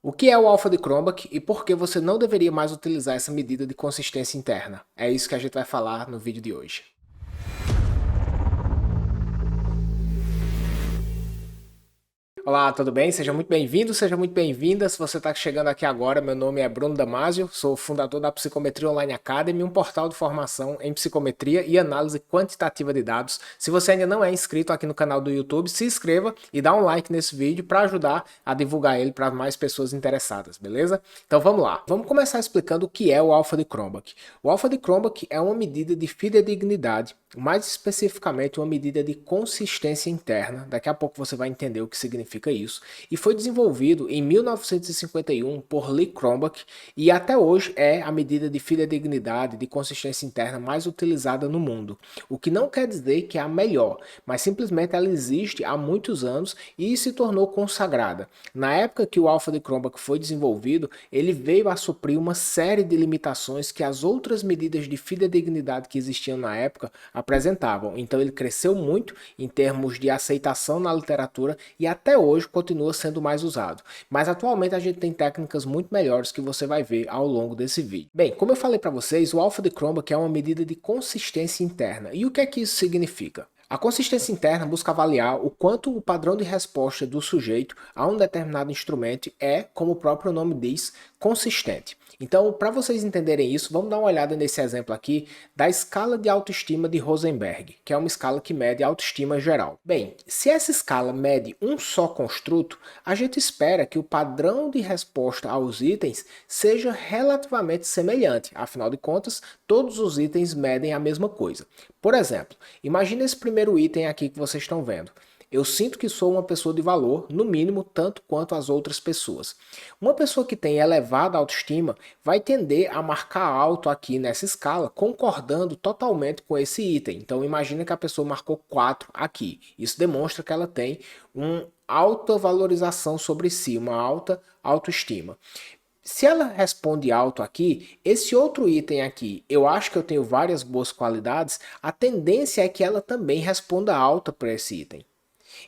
O que é o alfa de Cronbach e por que você não deveria mais utilizar essa medida de consistência interna? É isso que a gente vai falar no vídeo de hoje. Olá, tudo bem? Seja muito bem-vindo, seja muito bem-vinda. Se você está chegando aqui agora, meu nome é Bruno Damasio, sou fundador da Psicometria Online Academy, um portal de formação em psicometria e análise quantitativa de dados. Se você ainda não é inscrito aqui no canal do YouTube, se inscreva e dá um like nesse vídeo para ajudar a divulgar ele para mais pessoas interessadas, beleza? Então vamos lá. Vamos começar explicando o que é o alfa de Cronbach. O alfa de Cronbach é uma medida de fidedignidade, mais especificamente uma medida de consistência interna. Daqui a pouco você vai entender o que significa isso. E foi desenvolvido em 1951 por Lee Cronbach e até hoje é a medida de fidedignidade, de consistência interna mais utilizada no mundo. O que não quer dizer que é a melhor, mas simplesmente ela existe há muitos anos e se tornou consagrada. Na época que o alfa de Cronbach foi desenvolvido, ele veio a suprir uma série de limitações que as outras medidas de fidedignidade que existiam na época apresentavam. Então ele cresceu muito em termos de aceitação na literatura e até hoje continua sendo mais usado. Mas atualmente a gente tem técnicas muito melhores que você vai ver ao longo desse vídeo. Bem, como eu falei para vocês, o alfa de Cronbach é uma medida de consistência interna. E o que é que isso significa? A consistência interna busca avaliar o quanto o padrão de resposta do sujeito a um determinado instrumento é, como o próprio nome diz, consistente. Então, para vocês entenderem isso, vamos dar uma olhada nesse exemplo aqui da escala de autoestima de Rosenberg, que é uma escala que mede a autoestima geral. Bem, se essa escala mede um só construto, a gente espera que o padrão de resposta aos itens seja relativamente semelhante. Afinal de contas, todos os itens medem a mesma coisa. Por exemplo, imagine esse primeiro item aqui que vocês estão vendo. Eu sinto que sou uma pessoa de valor, no mínimo, tanto quanto as outras pessoas. Uma pessoa que tem elevada autoestima vai tender a marcar alto aqui nessa escala, concordando totalmente com esse item. Então imagina que a pessoa marcou 4 aqui. Isso demonstra que ela tem uma alta valorização sobre si, uma alta autoestima. Se ela responde alto aqui, esse outro item aqui, eu acho que eu tenho várias boas qualidades, a tendência é que ela também responda alta para esse item.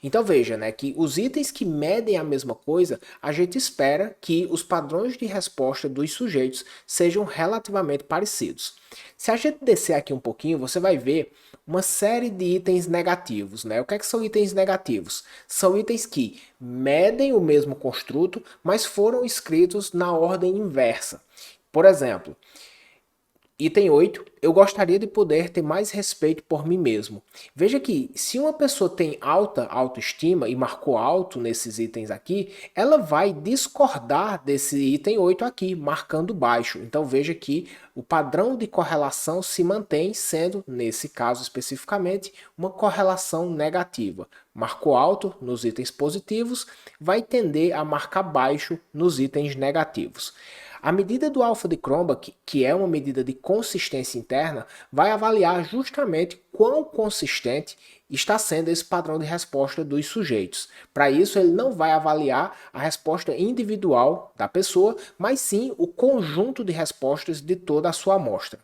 Então veja, né, que os itens que medem a mesma coisa, a gente espera que os padrões de resposta dos sujeitos sejam relativamente parecidos. Se a gente descer aqui um pouquinho, você vai ver uma série de itens negativos, né? O que é que são itens negativos? São itens que medem o mesmo construto, mas foram escritos na ordem inversa. Por exemplo, item 8, eu gostaria de poder ter mais respeito por mim mesmo. Veja que se uma pessoa tem alta autoestima e marcou alto nesses itens aqui, ela vai discordar desse item 8 aqui, marcando baixo. Então veja que o padrão de correlação se mantém sendo, nesse caso especificamente, uma correlação negativa. Marcou alto nos itens positivos, vai tender a marcar baixo nos itens negativos. A medida do alfa de Cronbach, que é uma medida de consistência interna, vai avaliar justamente quão consistente está sendo esse padrão de resposta dos sujeitos. Para isso, ele não vai avaliar a resposta individual da pessoa, mas sim o conjunto de respostas de toda a sua amostra.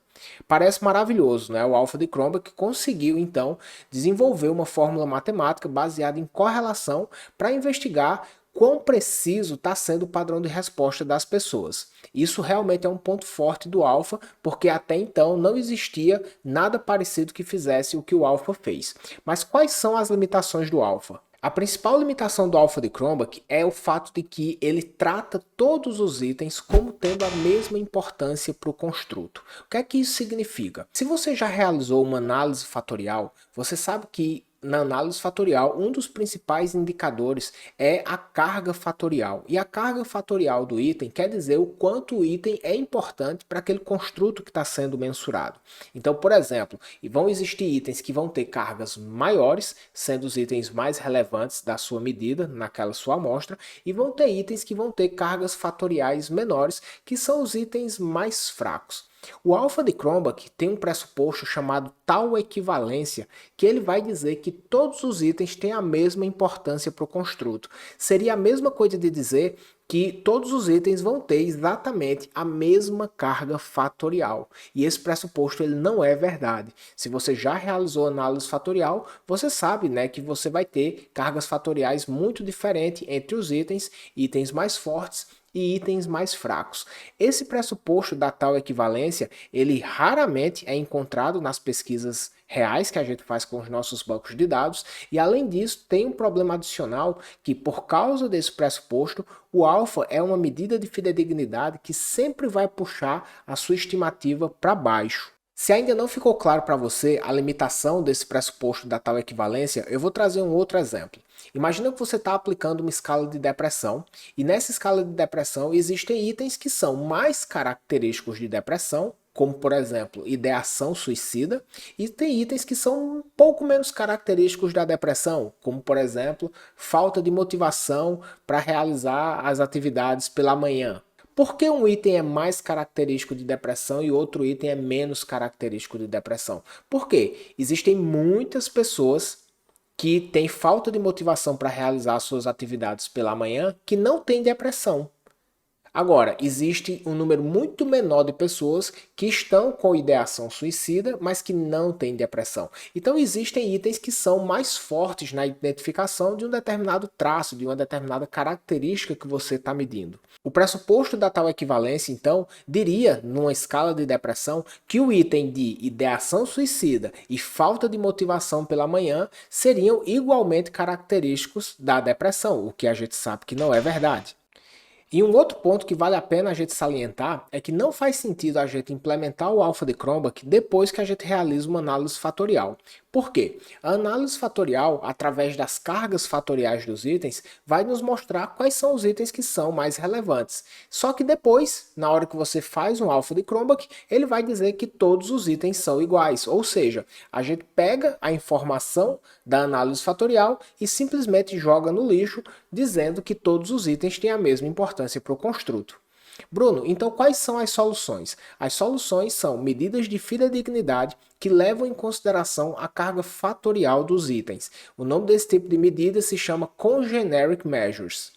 Parece maravilhoso, né? O alfa de Cronbach conseguiu então desenvolver uma fórmula matemática baseada em correlação para investigar quão preciso está sendo o padrão de resposta das pessoas. Isso realmente é um ponto forte do alfa, porque até então não existia nada parecido que fizesse o que o alfa fez. Mas quais são as limitações do alfa? A principal limitação do alfa de Cronbach é o fato de que ele trata todos os itens como tendo a mesma importância para o construto. O que é que isso significa? Se você já realizou uma análise fatorial, você sabe que na análise fatorial, um dos principais indicadores é a carga fatorial. E a carga fatorial do item quer dizer o quanto o item é importante para aquele construto que está sendo mensurado. Então, por exemplo, vão existir itens que vão ter cargas maiores, sendo os itens mais relevantes da sua medida, naquela sua amostra, e vão ter itens que vão ter cargas fatoriais menores, que são os itens mais fracos. O alfa de Cronbach tem um pressuposto chamado tal equivalência, que ele vai dizer que todos os itens têm a mesma importância para o construto. Seria a mesma coisa de dizer que todos os itens vão ter exatamente a mesma carga fatorial. E esse pressuposto ele não é verdade. Se você já realizou análise fatorial, você sabe, né, que você vai ter cargas fatoriais muito diferentes entre os itens, itens mais fortes e itens mais fracos. Esse pressuposto da tal equivalência, ele raramente é encontrado nas pesquisas reais que a gente faz com os nossos bancos de dados, e além disso, tem um problema adicional que, por causa desse pressuposto, o alfa é uma medida de fidedignidade que sempre vai puxar a sua estimativa para baixo. Se ainda não ficou claro para você a limitação desse pressuposto da tal equivalência, eu vou trazer um outro exemplo. Imagina que você está aplicando uma escala de depressão, e nessa escala de depressão existem itens que são mais característicos de depressão, como por exemplo, ideação suicida, e tem itens que são um pouco menos característicos da depressão, como por exemplo, falta de motivação para realizar as atividades pela manhã. Por que um item é mais característico de depressão e outro item é menos característico de depressão? Porque existem muitas pessoas que têm falta de motivação para realizar suas atividades pela manhã que não têm depressão. Agora, existe um número muito menor de pessoas que estão com ideação suicida, mas que não têm depressão. Então, existem itens que são mais fortes na identificação de um determinado traço, de uma determinada característica que você está medindo. O pressuposto da tal equivalência, então, diria, numa escala de depressão, que o item de ideação suicida e falta de motivação pela manhã seriam igualmente característicos da depressão, o que a gente sabe que não é verdade. E um outro ponto que vale a pena a gente salientar é que não faz sentido a gente implementar o alfa de Cronbach depois que a gente realiza uma análise fatorial. Por quê? A análise fatorial, através das cargas fatoriais dos itens, vai nos mostrar quais são os itens que são mais relevantes. Só que depois, na hora que você faz um alfa de Cronbach, ele vai dizer que todos os itens são iguais. Ou seja, a gente pega a informação da análise fatorial e simplesmente joga no lixo, dizendo que todos os itens têm a mesma importância para o construto. Bruno, então quais são as soluções? As soluções são medidas de fidedignidade que levam em consideração a carga fatorial dos itens. O nome desse tipo de medida se chama Congeneric Measures.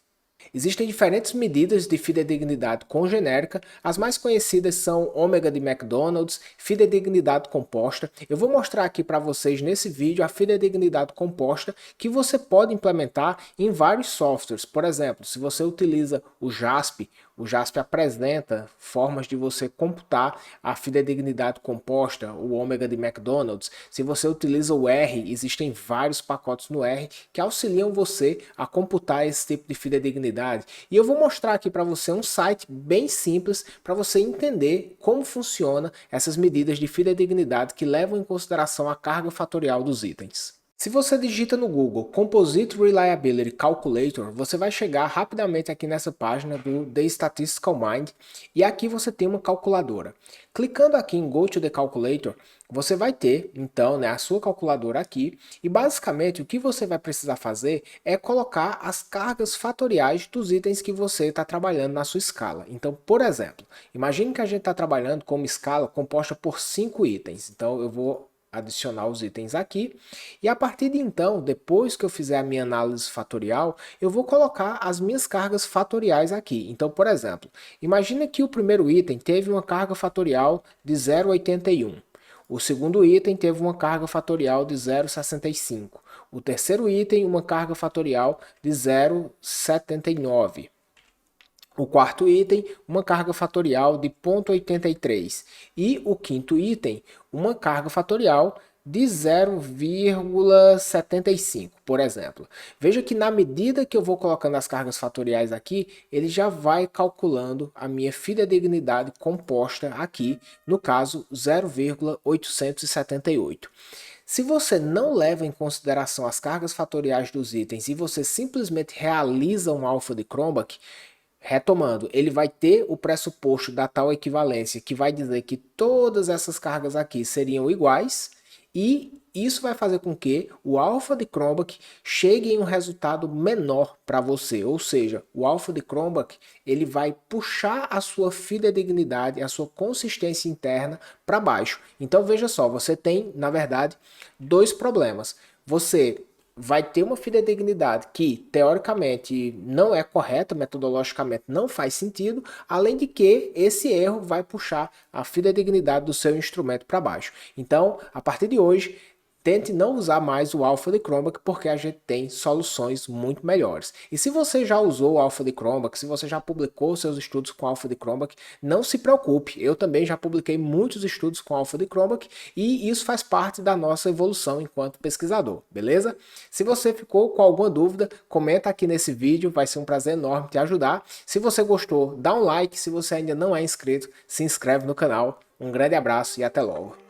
Existem diferentes medidas de fidedignidade congenérica, as mais conhecidas são ômega de McDonald's, fidedignidade composta. Eu vou mostrar aqui para vocês nesse vídeo a fidedignidade composta que você pode implementar em vários softwares. Por exemplo, se você utiliza o JASP apresenta formas de você computar a fidedignidade composta, o ômega de McDonald's. Se você utiliza o R, existem vários pacotes no R que auxiliam você a computar esse tipo de fidedignidade. E eu vou mostrar aqui para você um site bem simples para você entender como funciona essas medidas de fidedignidade que levam em consideração a carga fatorial dos itens. Se você digita no Google Composite Reliability Calculator, você vai chegar rapidamente aqui nessa página do The Statistical Mind e aqui você tem uma calculadora. Clicando aqui em Go to the Calculator, você vai ter então a sua calculadora aqui e basicamente o que você vai precisar fazer é colocar as cargas fatoriais dos itens que você está trabalhando na sua escala. Então, por exemplo, imagine que a gente está trabalhando com uma escala composta por 5 itens. Então eu vou adicionar os itens aqui e a partir de então, depois que eu fizer a minha análise fatorial, eu vou colocar as minhas cargas fatoriais aqui. Então, por exemplo, imagine que o primeiro item teve uma carga fatorial de 0,81. O segundo item teve uma carga fatorial de 0,65. O terceiro item, uma carga fatorial de 0,79. O quarto item, uma carga fatorial de 0,83. E o quinto item, uma carga fatorial de 0,75, por exemplo. Veja que na medida que eu vou colocando as cargas fatoriais aqui, ele já vai calculando a minha fidedignidade composta aqui, no caso 0,878. Se você não leva em consideração as cargas fatoriais dos itens e você simplesmente realiza um alfa de Cronbach, retomando, ele vai ter o pressuposto da tal equivalência que vai dizer que todas essas cargas aqui seriam iguais e isso vai fazer com que o alfa de Cronbach chegue em um resultado menor para você, ou seja, o alfa de Cronbach ele vai puxar a sua fidedignidade, a sua consistência interna para baixo. Então veja só, você tem na verdade dois problemas. Você vai ter uma fidedignidade que, teoricamente, não é correta, metodologicamente não faz sentido, além de que esse erro vai puxar a fidedignidade do seu instrumento para baixo. Então, a partir de hoje, tente não usar mais o Alpha de Chromebook, porque a gente tem soluções muito melhores. E se você já usou o Alpha de Chromebook, se você já publicou seus estudos com Alpha de Chromebook, não se preocupe, eu também já publiquei muitos estudos com Alpha de Chromebook e isso faz parte da nossa evolução enquanto pesquisador, beleza? Se você ficou com alguma dúvida, comenta aqui nesse vídeo, vai ser um prazer enorme te ajudar. Se você gostou, dá um like, se você ainda não é inscrito, se inscreve no canal. Um grande abraço e até logo.